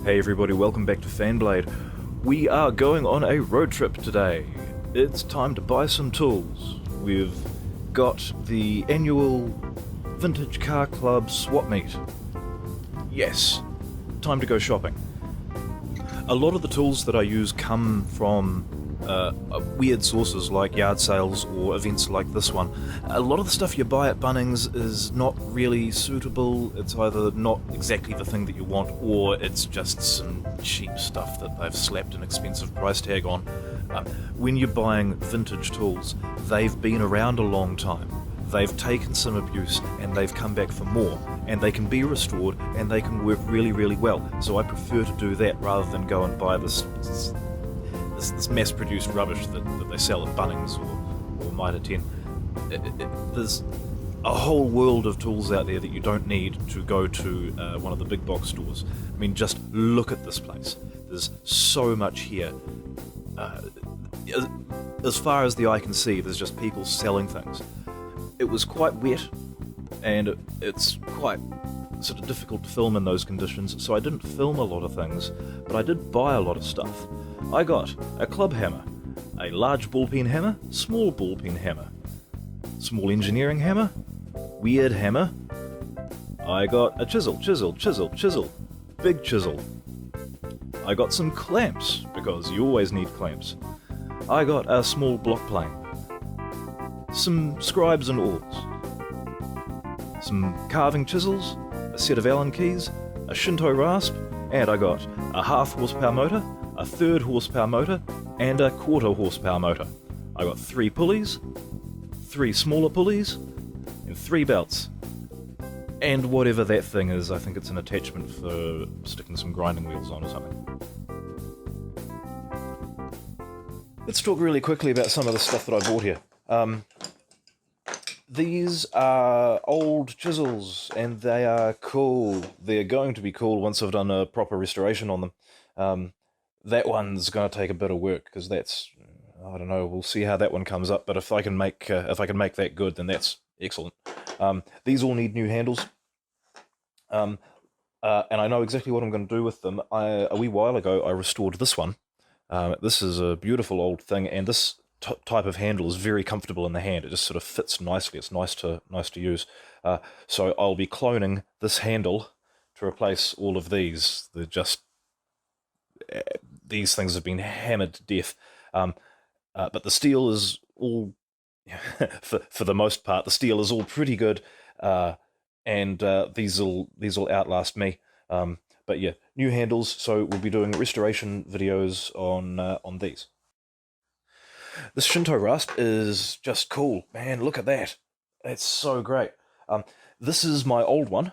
Hey everybody, welcome back to Fanblade. We are going on a road trip today. It's time to buy some tools. We've got the annual Vintage Car Club swap meet. Yes, time to go shopping. A lot of the tools that I use come from weird sources like yard sales or events like this one. A lot of the stuff you buy at Bunnings is not really suitable. It's either not exactly the thing that you want, or it's just some cheap stuff that they've slapped an expensive price tag on. When you're buying vintage tools, they've been around a long time. They've taken some abuse and they've come back for more, and they can be restored and they can work really, really well. So I prefer to do that rather than go and buy this mass-produced rubbish that they sell at Bunnings or Mitre 10. There's a whole world of tools out there that you don't need to go to one of the big box stores. I mean, just look at this place. There's so much here. As far as the eye can see, there's just people selling things. It was quite wet, and it's quite sort of difficult to film in those conditions, so I didn't film a lot of things, but I did buy a lot of stuff. I got a club hammer, a large ball pen hammer, small ball pen hammer, small engineering hammer, weird hammer. I got a chisel, big chisel. I got some clamps, because you always need clamps. I got a small block plane, some scribes and awls, some carving chisels, a set of Allen keys, a Shinto rasp, and I got a half horsepower motor, a third horsepower motor, and a quarter horsepower motor. I got 3 pulleys, 3 smaller pulleys, and 3 belts. And whatever that thing is, I think it's an attachment for sticking some grinding wheels on or something. Let's talk really quickly about some of the stuff that I bought here. These are old chisels, and they are cool. They're going to be cool once I've done a proper restoration on them. That one's going to take a bit of work, because that's, I don't know, we'll see how that one comes up, but if I can make that good, then that's excellent. These all need new handles, and I know exactly what I'm going to do with them. A wee while ago, I restored this one. This is a beautiful old thing, and this type of handle is very comfortable in the hand. It just sort of fits nicely. It's nice to use. So I'll be cloning this handle to replace all of these. They're just these things have been hammered to death. But the steel is all, for the most part, the steel is all pretty good, and these will outlast me. But yeah, new handles. So we'll be doing restoration videos on these. This Shinto rasp is just cool, man. Look at that. It's so great. This is my old one,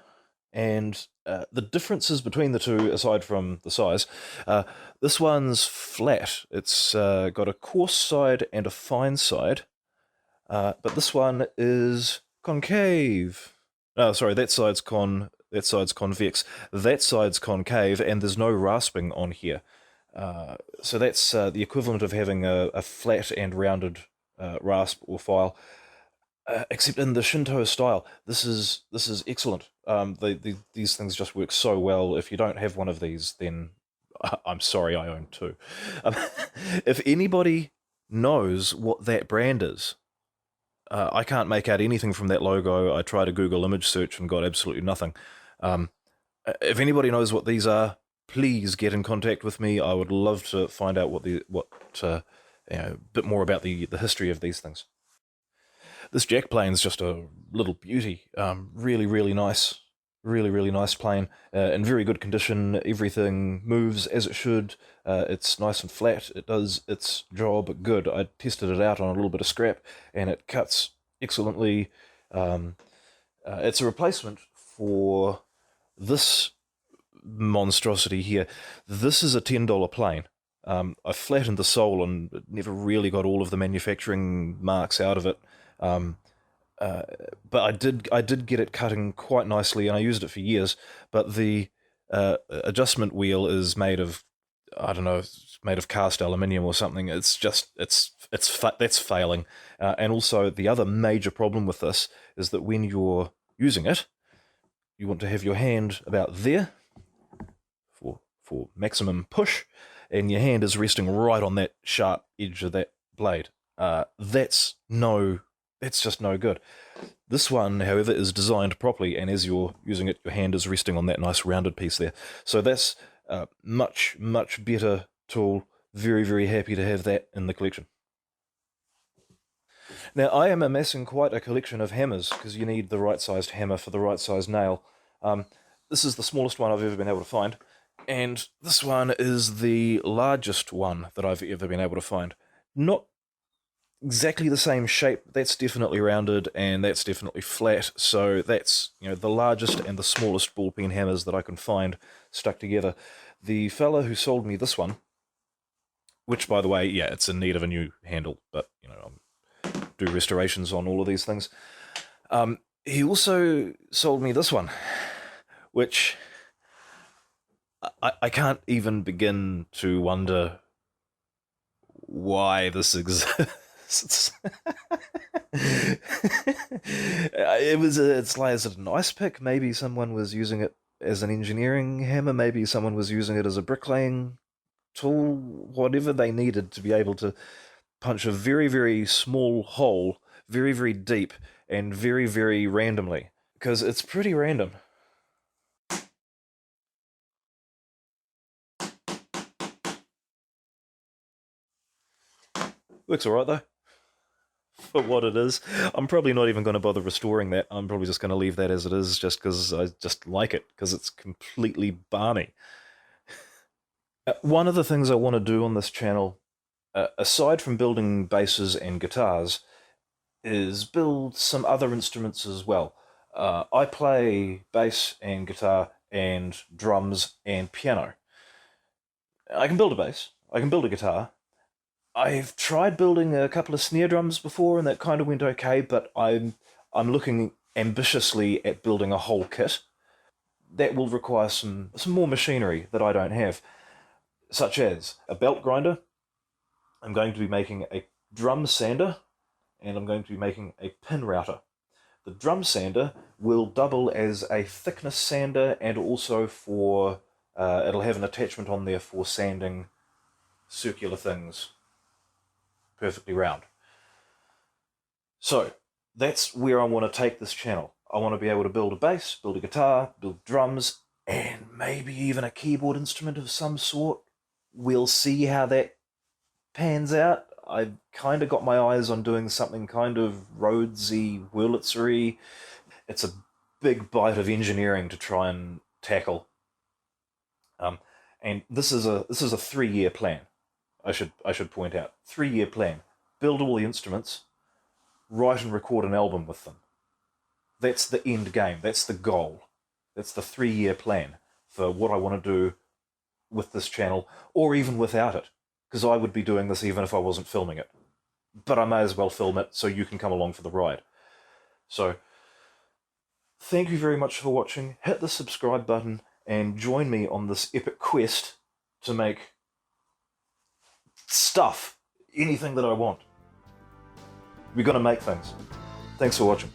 and the differences between the two, aside from the size, this one's flat. It's got a coarse side and a fine side, but this one is concave. Oh, sorry, that side's convex. That side's concave, and there's no rasping on here. So that's the equivalent of having a flat and rounded rasp or file, except in the Shinto style. This is excellent. These things just work so well. If you don't have one of these, then I'm sorry, I own 2. If anybody knows what that brand is, I can't make out anything from that logo. I tried a Google image search and got absolutely nothing. If anybody knows what these are, please get in contact with me. I would love to find out a bit more about the history of these things. This jack plane's just a little beauty. Really, really nice. Really, really nice plane. In very good condition. Everything moves as it should. It's nice and flat. It does its job good. I tested it out on a little bit of scrap, and it cuts excellently. It's a replacement for this monstrosity here. This is a $10 plane. I flattened the sole and never really got all of the manufacturing marks out of it. But I did get it cutting quite nicely, and I used it for years. But the adjustment wheel is made of, I don't know, it's made of cast aluminium or something. It's just that's failing. And also the other major problem with this is that when you're using it, you want to have your hand about there for maximum push, and your hand is resting right on that sharp edge of that blade. That's just no good. This one, however, is designed properly, and as you're using it, your hand is resting on that nice rounded piece there. So that's a much, much better tool. Very, very happy to have that in the collection. Now, I am amassing quite a collection of hammers, because you need the right-sized hammer for the right-sized nail. Um, this is the smallest one I've ever been able to find, and this one is the largest one that I've ever been able to find. Not exactly the same shape. That's definitely rounded, and that's definitely flat. So that's, the largest and the smallest ball peen hammers that I can find stuck together. The fella who sold me this one, which, by the way, yeah, it's in need of a new handle, but I do restorations on all of these things. He also sold me this one, which I can't even begin to wonder why this exists. It's like, is it an ice pick? Maybe someone was using it as an engineering hammer. Maybe someone was using it as a bricklaying tool. Whatever they needed to be able to punch a very, very small hole, very, very deep, and very, very randomly. Because it's pretty random. Looks alright though, for what it is. I'm probably not even going to bother restoring that. I'm probably just going to leave that as it is, just because I just like it, because it's completely balmy. One of the things I want to do on this channel, aside from building basses and guitars, is build some other instruments as well. I play bass and guitar and drums and piano. I can build a bass, I can build a guitar. I've tried building a couple of snare drums before, and that kind of went okay, but I'm looking ambitiously at building a whole kit. That will require some more machinery that I don't have, such as a belt grinder. I'm going to be making a drum sander, and I'm going to be making a pin router. The drum sander will double as a thickness sander, and also it'll have an attachment on there for sanding circular things perfectly round. So that's where I want to take this channel. I want to be able to build a bass, build a guitar, build drums, and maybe even a keyboard instrument of some sort. We'll see how that pans out. I've kind of got my eyes on doing something kind of Rhodesy, Wurlitzery. It's a big bite of engineering to try and tackle. And this is a 3-year plan. I should point out, 3-year plan. Build all the instruments, write and record an album with them. That's the end game. That's the goal. That's the 3-year plan for what I want to do with this channel, or even without it, because I would be doing this even if I wasn't filming it. But I may as well film it so you can come along for the ride. So, thank you very much for watching. Hit the subscribe button and join me on this epic quest to make stuff, anything that I want. We're going to make things. Thanks for watching.